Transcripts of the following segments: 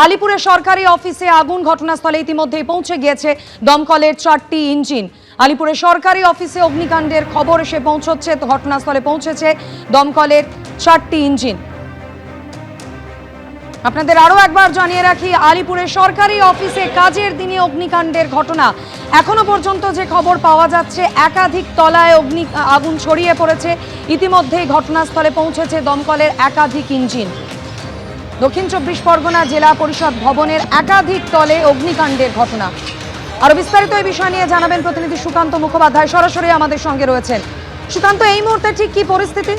আলিপুরের সরকারি অফিসে আগুন, ঘটনাস্থলে ইতিমধ্যেই পৌঁছে গিয়েছে দমকলের 4টি ইঞ্জিন। আলিপুরের সরকারি অফিসে অগ্নিকাণ্ডের খবর এসে পৌঁছচ্ছে, ঘটনাস্থলে পৌঁছেছে দমকলের 4টি ইঞ্জিন। আপনাদের আরো একবার জানিয়ে রাখি, আলিপুরের সরকারি অফিসে কাজের দিনে অগ্নিকাণ্ডের ঘটনা। এখনো পর্যন্ত যে খবর পাওয়া যাচ্ছে, একাধিক তলায় আগুন ছড়িয়ে পড়েছে। ইতিমধ্যেই ঘটনাস্থলে পৌঁছেছে দমকলের একাধিক ইঞ্জিন। দক্ষিণ 24 পরগনা জেলা পরিষদ ভবনের একাধিক তলে অগ্নিকাণ্ডের ঘটনা। আরো বিস্তারিত এই বিষয় নিয়ে জানাবেন প্রতিনিধি সুকান্ত মুখোপাধ্যায়, সরাসরি আমাদের সঙ্গে রয়েছেন। সুকান্ত, এই মুহূর্তে ঠিক কি পরিস্থিতি?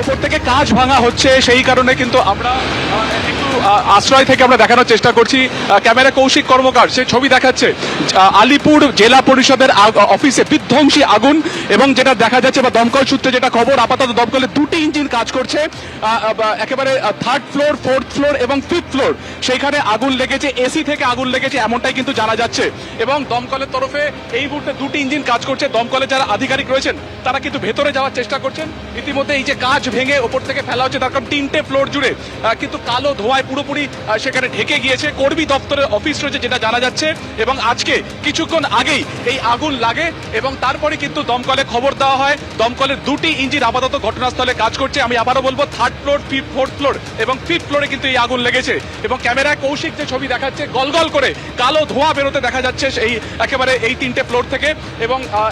ওপর থেকে কাজ ভাঙা হচ্ছে, সেই কারণে কিন্তু আমরা একটু আশ্রয় থেকে আমরা দেখানোর চেষ্টা করছি। ক্যামেরা কৌশিক কর্মকার সে ছবি দেখাচ্ছে আলিপুর জেলা পরিষদের অফিসে বিধ্বংসী আগুন, এবং যেটা দেখা যাচ্ছে বা দমকল সূত্রে যেটা খবর, আপাতত দমকলের 2টি ইঞ্জিন কাজ করছে। একেবারে 3rd ফ্লোর, 4th ফ্লোর এবং 5th ফ্লোর, সেইখানে আগুন লেগেছে, এসি থেকে আগুন লেগেছে এমনটাই কিন্তু জানা যাচ্ছে। এবং দমকলের তরফে এই মুহূর্তে 2টি ইঞ্জিন কাজ করছে। দমকলের যারা আধিকারিক রয়েছেন তারা কিন্তু ভেতরে যাওয়ার চেষ্টা করছেন। ইতিমধ্যে এই যে কাজ ভেঙে ওপর থেকে ফেলা হচ্ছে, তার কারণ 3টে ফ্লোর জুড়ে কিন্তু কালো ধোঁয়ায় পুরোপুরি সেখানে ঢেকে গিয়েছে। কর্মী দপ্তরের অফিস রয়েছে যেটা জানা যাচ্ছে। এবং আজকে কিছুক্ষণ আগেই এই আগুন লাগে এবং তারপরে কিন্তু দমকলে খবর দেওয়া হয়। দমকলের 2টি ইঞ্জিন আপাতত ঘটনাস্থলে কাজ করছে। আমি আবারও বলবো, 3rd ফ্লোর, 4th ফ্লোর এবং 5th ফ্লোরে কিন্তু এই আগুন লেগেছে। এবং ক্যামেরায় কৌশিক যে ছবি দেখাচ্ছে, গলগল করে কালো ধোঁয়া বেরোতে দেখা যাচ্ছে এই একেবারে এই 3টে ফ্লোর থেকে।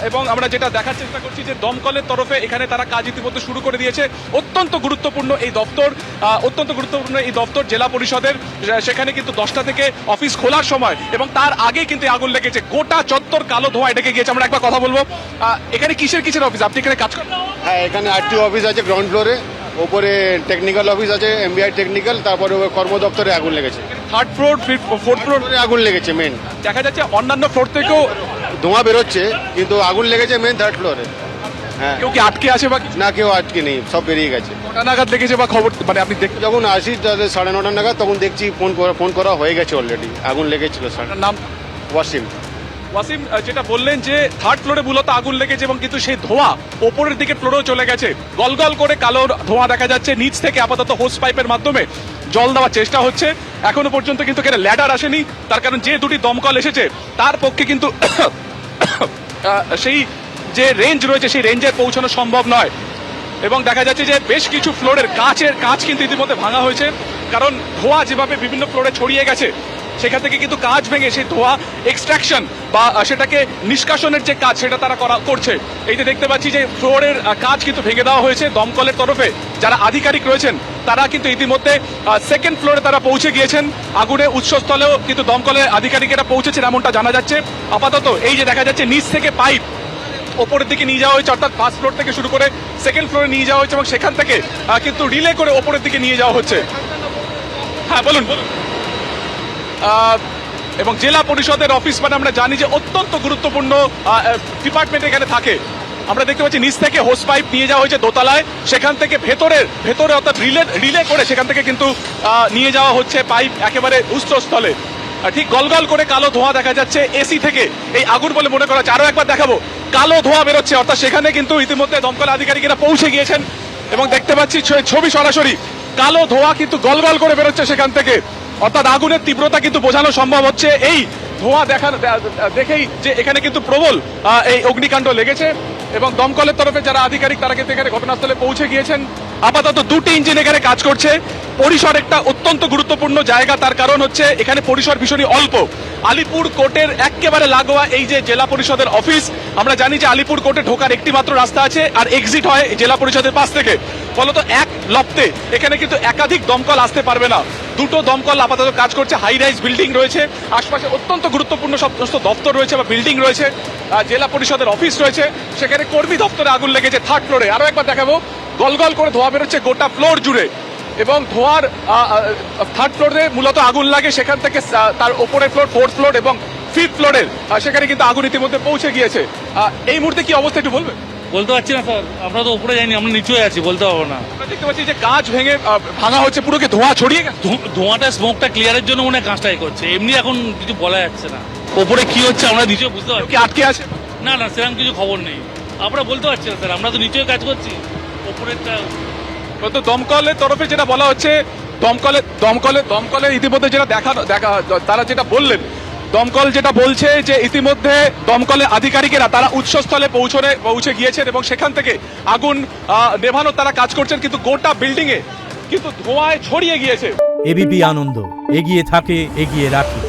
এবং আমরা যেটা দেখার চেষ্টা করছি যে দমকলের তরফে এখানে তারা কাজ ইতিমধ্যে শুরু করে দিয়েছে। অত্যন্ত গুরুত্বপূর্ণ এই দপ্তর জেলা পরিষদের। সেখানে কিন্তু 10টা থেকে অফিস খোলার সময় এবং তার আগে কিন্তু আগুন লেগেছে। গোটা চত্বর কালো ধোঁয়া ঢেকে গিয়েছে। আমরা একবার কথা বলবো, এখানে কিসের অফিস? আপনি এখানে কাজ করেন? হ্যাঁ, এখানে আরটিও অফিস আছে গ্রাউন্ড ফ্লোরে, ওপরে টেকনিক্যাল অফিস আছে, এমবিআই টেকনিক্যাল, তারপরে কর্ম দপ্তরে আগুন লেগেছে। 3rd ফ্লোর, 4th ফ্লোরে আগুন লেগেছে মেন। দেখা যাচ্ছে অন্যান্য ফ্লোর থেকেও ধোঁয়া বেরোচ্ছে, কিন্তু আগুন লেগেছে মেন 3rd ফ্লোরে। হ্যাঁ, কেউ কি আটকে আছে বা না, কেউ আটকে নেই, সব বেরিয়ে গেছে। কটা নাগাদ দেখেছে বা খবর, মানে আপনি দেখতে যখন আসি তাদের 9:30 নাগাদ, তখন দেখছি ফোন করা হয়ে গেছে অলরেডি, আগুন লেগেছিল। স্যার নাম? ওয়াসিম। যেটা বললেন যে 3rd ফ্লোরে মূলত আগুন লেগেছে এবং কিন্তু সেই ধোঁয়া ওপরের দিকে ফ্লোরেও চলে গেছে। গলগল করে কালো ধোঁয়া দেখা যাচ্ছে। নিচ থেকে আপাতত হোস পাইপের মাধ্যমে জল দেওয়ার চেষ্টা হচ্ছে। এখনো পর্যন্ত কিন্তু এখানে ল্যাডার আসেনি, তার কারণ যে 2টি দমকল এসেছে তার পক্ষে কিন্তু সেই যে রেঞ্জ রয়েছে সেই রেঞ্জে পৌঁছানো সম্ভব নয়। এবং দেখা যাচ্ছে যে বেশ কিছু ফ্লোরের কাঁচ কিন্তু ইতিমধ্যে ভাঙা হয়েছে, কারণ ধোঁয়া যেভাবে বিভিন্ন ফ্লোরে ছড়িয়ে গেছে সেখান থেকে কিন্তু কাঁচ ভেঙে সেই ধোঁয়া এক্সট্রাকশন বা সেটাকে নিষ্কাশনের যে কাজ সেটা তারা করছে। এই যে দেখতে পাচ্ছি যে ফ্লোরের কাঁচ কিন্তু ভেঙে দেওয়া হয়েছে। দমকলের তরফে যারা আধিকারিক রয়েছেন তারা কিন্তু ইতিমধ্যে 2nd ফ্লোরে তারা পৌঁছে গিয়েছেন। আগুনের উৎসস্থলেও কিন্তু দমকলের আধিকারিকেরা পৌঁছেছেন এমনটা জানা যাচ্ছে। আপাতত এই যে দেখা যাচ্ছে নিচ থেকে পাইপ ওপরের দিকে নিয়ে যাওয়া হয়েছে, অর্থাৎ 1st ফ্লোর থেকে শুরু করে 2nd ফ্লোরে নিয়ে যাওয়া হয়েছে এবং সেখান থেকে কিন্তু রিলে করে ওপরের দিকে নিয়ে যাওয়া হচ্ছে। হ্যাঁ, বলুন। এবং জেলা পরিষদের অফিস মানে আমরা জানি যে অত্যন্ত গুরুত্বপূর্ণ ডিপার্টমেন্ট এখানে থাকে। আমরা দেখতে পাচ্ছি নিচ থেকে হোস পাইপ নিয়ে যাওয়া হয়েছে দোতলায়, সেখান থেকে ভেতরে অর্থাৎ রিলে করে সেখান থেকে কিন্তু নিয়ে যাওয়া হচ্ছে পাইপ একেবারে উৎসস্থলে। ঠিক গলগল করে কালো ধোঁয়া দেখা যাচ্ছে এসি থেকে এই আগুন বলে মনে করা হচ্ছে। আরো একবার দেখাবো, কালো ধোঁয়া বেরোচ্ছে, অর্থাৎ সেখানে কিন্তু ইতিমধ্যে দমকল আধিকারিকেরা পৌঁছে গিয়েছেন এবং দেখতে পাচ্ছি ছবি সরাসরি কালো ধোঁয়া কিন্তু গলগল করে বেরোচ্ছে সেখান থেকে, অর্থাৎ আগুনের তীব্রতা কিন্তু বোঝানো সম্ভব হচ্ছে এই ধোঁয়া দেখেই যে এখানে কিন্তু প্রবল এই অগ্নিকাণ্ড লেগেছে। এবং দমকলের তরফে যারা আধিকারিক তারা কিন্তু এখানে ঘটনাস্থলে পৌঁছে গিয়েছেন। আপাতত 2টি ইঞ্জিন এখানে কাজ করছে। পরিসর একটা অত্যন্ত গুরুত্বপূর্ণ জায়গা, তার কারণ হচ্ছে এখানে পরিসর ভীষণই অল্প। আলিপুর কোর্টের একেবারে লাগোয়া এই যে জেলা পরিষদের অফিস, আমরা জানি যে আলিপুর কোর্টে ঢোকার একটি মাত্র রাস্তা আছে আর এক্সিট হয় জেলা পরিষদের পাশ থেকে। ফলত এক লপ্তে এখানে কিন্তু একাধিক দমকল আসতে পারবে না। 2টো দমকল আপাতত কাজ করছে। হাই রাইজ বিল্ডিং রয়েছে, আশপাশে অত্যন্ত গুরুত্বপূর্ণ সমস্ত দপ্তর রয়েছে বা বিল্ডিং রয়েছে, জেলা পরিষদের অফিস রয়েছে। সেখানে কর্মী দপ্তরে আগুন লেগেছে 3rd ফ্লোরে। আরো একবার দেখাবো, গলগল করে ধোঁয়া বেরোচ্ছে গোটা ফ্লোর জুড়ে। এবং ধোঁয়ার 3rd ফ্লোরে মূলত আগুন লাগে, সেখান থেকে তার ওপরের ফ্লোর, 4th ফ্লোর এবং 5th ফ্লোরের সেখানে কিন্তু আগুন ইতিমধ্যে পৌঁছে গিয়েছে। এই মুহূর্তে কি অবস্থা একটু বলবেন? বলতে পারছি না স্যার, আমরা তো উপরে যাইনি, আমরা নিচে আছি, বলতে পারবো না। আমরা দেখতে পাচ্ছি যে কাঁচ ভেঙে ভাঙা হচ্ছে, পুরো কি ধোঁয়া ছড়িয়ে গেছে? ধোঁয়াটা স্মোকটা ক্লিয়ারের জন্য মনে হয় কাজটাই করছে, এমনি এখন কিছু বলা যাচ্ছে না। ওপরে কি হচ্ছে আমরা নিচে বুঝতে পারছি। কি আটকে আছে? না সেরকম কিছু খবর নেই, আমরা বলতে পারছি না স্যার, আমরা তো নিচেও কাজ করছি, ওপরেরটা তো দমকলের তরফে যেটা বলা হচ্ছে, দমকলে ইতিমধ্যে যেটা দেখা তারা যেটা বললেন, দমকল যেটা বলছে যে ইতিমধ্যে দমকলের আধিকারিকেরা তারা উৎসস্থলে পৌঁছে গিয়েছেন এবং সেখান থেকে আগুন নেভানোর তারা কাজ করছেন, কিন্তু গোটা বিল্ডিং এ কিন্তু ধোঁয়ায় ছড়িয়ে গিয়েছে। এবিপি আনন্দ, এগিয়ে থাকে, এগিয়ে রাখে।